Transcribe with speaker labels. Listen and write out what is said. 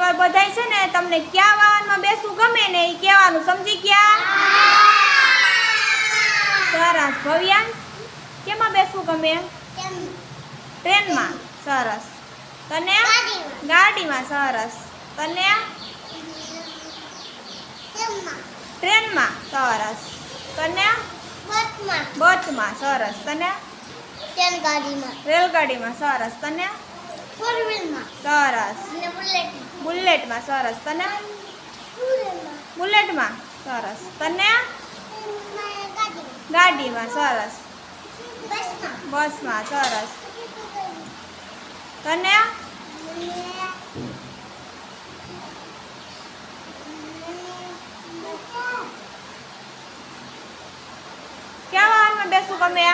Speaker 1: હવે બધાય છે ને તમને કયા વાહનમાં બેસવું ગમે ને એ કહેવાનું, સમજી ગયા? સરસ. ભવ્યાંશ, કેમાં બેસવું ગમે? ટ્રેનમાં. સરસ. તને? ગાડીમાં. સરસ. તને? ટ્રેનમાં. સરસ. તને? બસમાં. સરસ. તને? રેલગાડીમાં. સરસ. તને? સરસ. બુલેટમાં. સરસ. તને? બુલેટમાં. સરસ. તને? ગાડીમાં. સરસ. બસમાં. સરસ. તને? ક્યાં વાહનમાં બેસવું ગમે?